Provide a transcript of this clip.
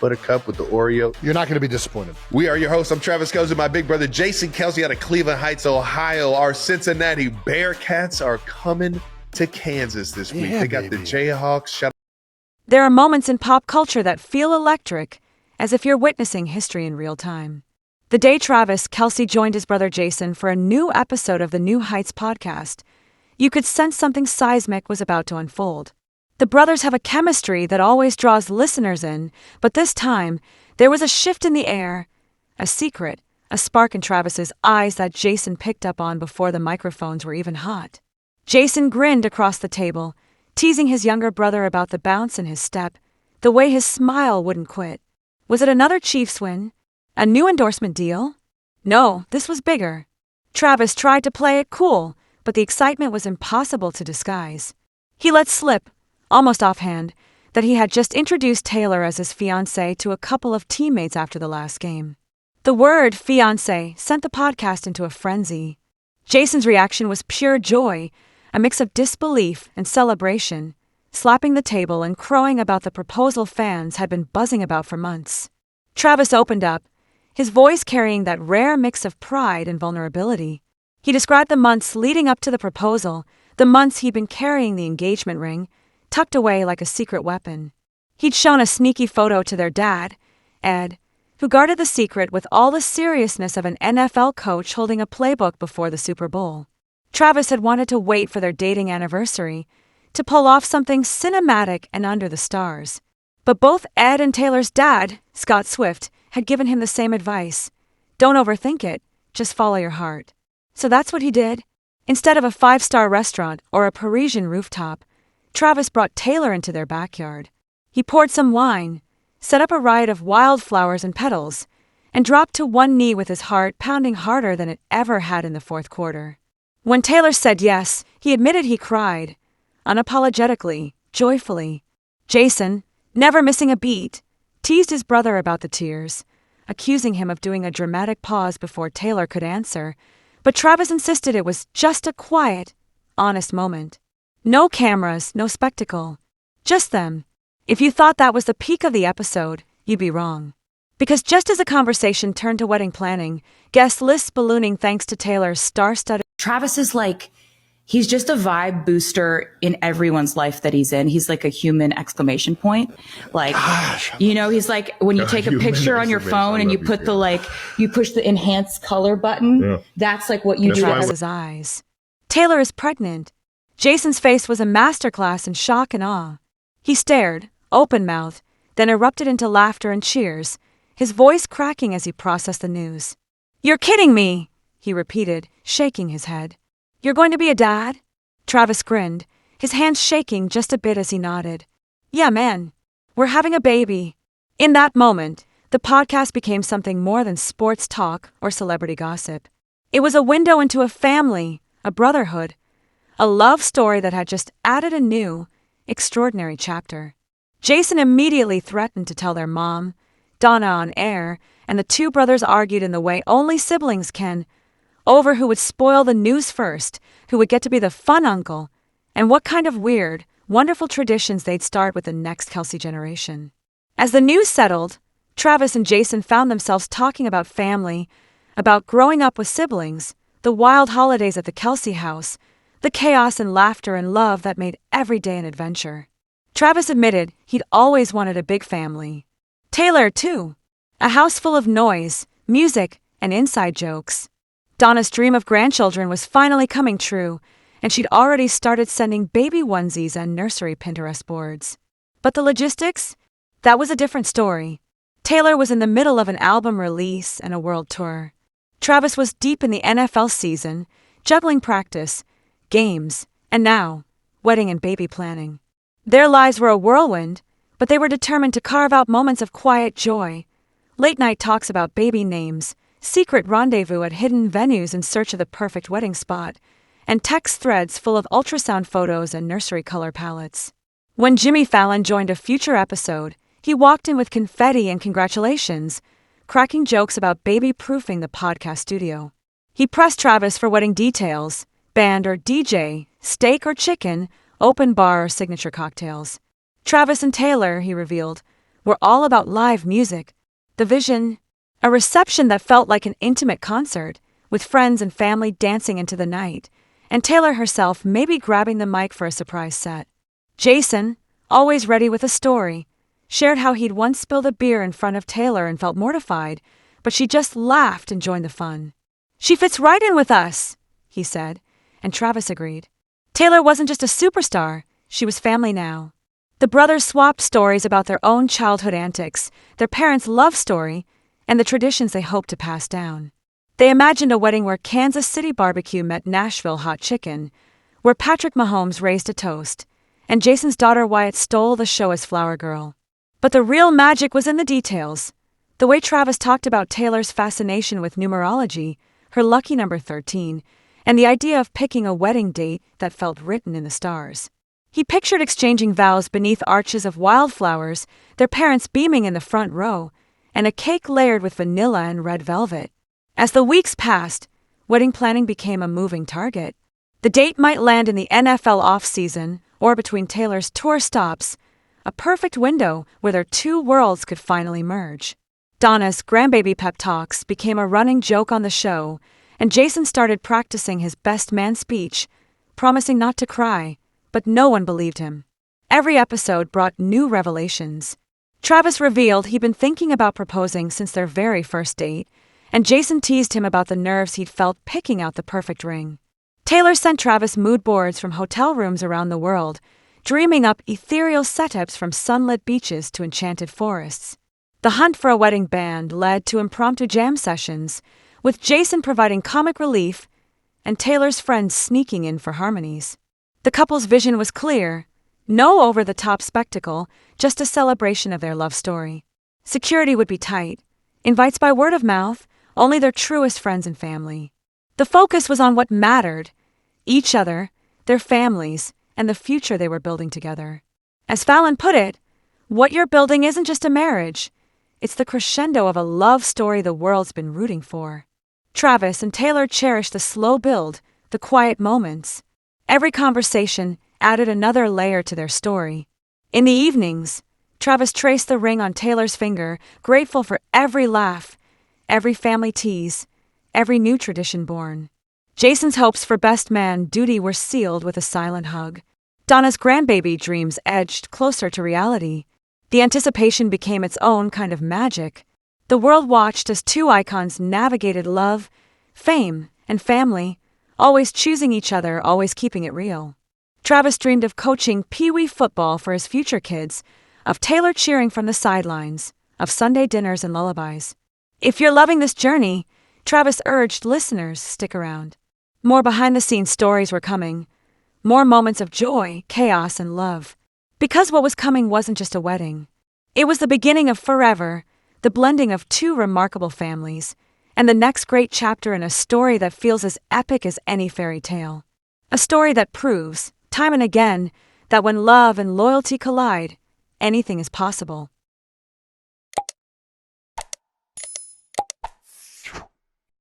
buttercup with the Oreo. You're not going to be disappointed. We are your hosts. I'm Travis Kelce. My big brother Jason Kelce out of Cleveland Heights, Ohio. Our Cincinnati Bearcats are coming to Kansas this week. They got the Jayhawks. There are moments in pop culture that feel electric, as if you're witnessing history in real time. The day Travis Kelce joined his brother Jason for a new episode of the New Heights podcast, you could sense something seismic was about to unfold. The brothers have a chemistry that always draws listeners in, but this time, there was a shift in the air, a secret, a spark in Travis's eyes that Jason picked up on before the microphones were even hot. Jason grinned across the table, teasing his younger brother about the bounce in his step, the way his smile wouldn't quit. Was it another Chiefs win? A new endorsement deal? No, this was bigger. Travis tried to play it cool, but the excitement was impossible to disguise. He let slip, almost offhand, that he had just introduced Taylor as his fiancée to a couple of teammates after the last game. The word fiancé sent the podcast into a frenzy. Jason's reaction was pure joy, a mix of disbelief and celebration, slapping the table and crowing about the proposal fans had been buzzing about for months. Travis opened up, his voice carrying that rare mix of pride and vulnerability. He described the months leading up to the proposal, the months he'd been carrying the engagement ring, tucked away like a secret weapon. He'd shown a sneaky photo to their dad, Ed, who guarded the secret with all the seriousness of an NFL coach holding a playbook before the Super Bowl. Travis had wanted to wait for their dating anniversary, to pull off something cinematic and under the stars. But both Ed and Taylor's dad, Scott Swift, had given him the same advice. Don't overthink it, just follow your heart. So that's what he did. Instead of a 5-star restaurant or a Parisian rooftop, Travis brought Taylor into their backyard. He poured some wine, set up a riot of wildflowers and petals, and dropped to one knee with his heart pounding harder than it ever had in the fourth quarter. When Taylor said yes, he admitted he cried, unapologetically, joyfully. Jason, never missing a beat, teased his brother about the tears, accusing him of doing a dramatic pause before Taylor could answer, but Travis insisted it was just a quiet, honest moment. No cameras, no spectacle. Just them. If you thought that was the peak of the episode, you'd be wrong. Because just as the conversation turned to wedding planning, guest lists ballooning thanks to Taylor's star-studded... Travis is he's just a vibe booster in everyone's life that he's in. He's like a human exclamation point. He's like when you take a picture on your phone and you put you push the enhance color button. Yeah. That's like what you do. Travis's eyes. Taylor is pregnant. Jason's face was a masterclass in shock and awe. He stared, open-mouthed, then erupted into laughter and cheers, his voice cracking as he processed the news. "You're kidding me," he repeated, shaking his head. "You're going to be a dad?" Travis grinned, his hands shaking just a bit as he nodded. "Yeah, man. We're having a baby." In that moment, the podcast became something more than sports talk or celebrity gossip. It was a window into a family, a brotherhood, a love story that had just added a new, extraordinary chapter. Jason immediately threatened to tell their mom, Donna on air, and the two brothers argued in the way only siblings can, over who would spoil the news first, who would get to be the fun uncle, and what kind of weird, wonderful traditions they'd start with the next Kelce generation. As the news settled, Travis and Jason found themselves talking about family, about growing up with siblings, the wild holidays at the Kelce house, the chaos and laughter and love that made every day an adventure. Travis admitted he'd always wanted a big family. Taylor, too. A house full of noise, music, and inside jokes. Donna's dream of grandchildren was finally coming true, and she'd already started sending baby onesies and nursery Pinterest boards. But the logistics? That was a different story. Taylor was in the middle of an album release and a world tour. Travis was deep in the NFL season, juggling practice, games, and now, wedding and baby planning. Their lives were a whirlwind, but they were determined to carve out moments of quiet joy. Late-night talks about baby names, secret rendezvous at hidden venues in search of the perfect wedding spot, and text threads full of ultrasound photos and nursery color palettes. When Jimmy Fallon joined a future episode, he walked in with confetti and congratulations, cracking jokes about baby-proofing the podcast studio. He pressed Travis for wedding details, band or DJ, steak or chicken, open bar or signature cocktails. Travis and Taylor, he revealed, were all about live music, the vision, a reception that felt like an intimate concert, with friends and family dancing into the night, and Taylor herself maybe grabbing the mic for a surprise set. Jason, always ready with a story, shared how he'd once spilled a beer in front of Taylor and felt mortified, but she just laughed and joined the fun. "She fits right in with us," he said, and Travis agreed. Taylor wasn't just a superstar, she was family now. The brothers swapped stories about their own childhood antics, their parents' love story, and the traditions they hoped to pass down. They imagined a wedding where Kansas City barbecue met Nashville hot chicken, where Patrick Mahomes raised a toast, and Jason's daughter Wyatt stole the show as flower girl. But the real magic was in the details. The way Travis talked about Taylor's fascination with numerology, her lucky number 13, and the idea of picking a wedding date that felt written in the stars. He pictured exchanging vows beneath arches of wildflowers, their parents beaming in the front row, and a cake layered with vanilla and red velvet. As the weeks passed, wedding planning became a moving target. The date might land in the NFL off-season or between Taylor's tour stops, a perfect window where their two worlds could finally merge. Donna's grandbaby pep talks became a running joke on the show, and Jason started practicing his best man speech, promising not to cry, but no one believed him. Every episode brought new revelations. Travis revealed he'd been thinking about proposing since their very first date, and Jason teased him about the nerves he'd felt picking out the perfect ring. Taylor sent Travis mood boards from hotel rooms around the world, dreaming up ethereal setups from sunlit beaches to enchanted forests. The hunt for a wedding band led to impromptu jam sessions, with Jason providing comic relief and Taylor's friends sneaking in for harmonies. The couple's vision was clear: no over-the-top spectacle, just a celebration of their love story. Security would be tight. Invites by word of mouth, only their truest friends and family. The focus was on what mattered: each other, their families, and the future they were building together. As Fallon put it, what you're building isn't just a marriage. It's the crescendo of a love story the world's been rooting for. Travis and Taylor cherished the slow build, the quiet moments. Every conversation added another layer to their story. In the evenings, Travis traced the ring on Taylor's finger, grateful for every laugh, every family tease, every new tradition born. Jason's hopes for best man duty were sealed with a silent hug. Donna's grandbaby dreams edged closer to reality. The anticipation became its own kind of magic. The world watched as two icons navigated love, fame, and family, always choosing each other, always keeping it real. Travis dreamed of coaching pee-wee football for his future kids, of Taylor cheering from the sidelines, of Sunday dinners and lullabies. If you're loving this journey, Travis urged listeners stick around. More behind-the-scenes stories were coming, more moments of joy, chaos, and love. Because what was coming wasn't just a wedding. It was the beginning of forever, the blending of two remarkable families, and the next great chapter in a story that feels as epic as any fairy tale. A story that proves, time and again, that when love and loyalty collide, anything is possible.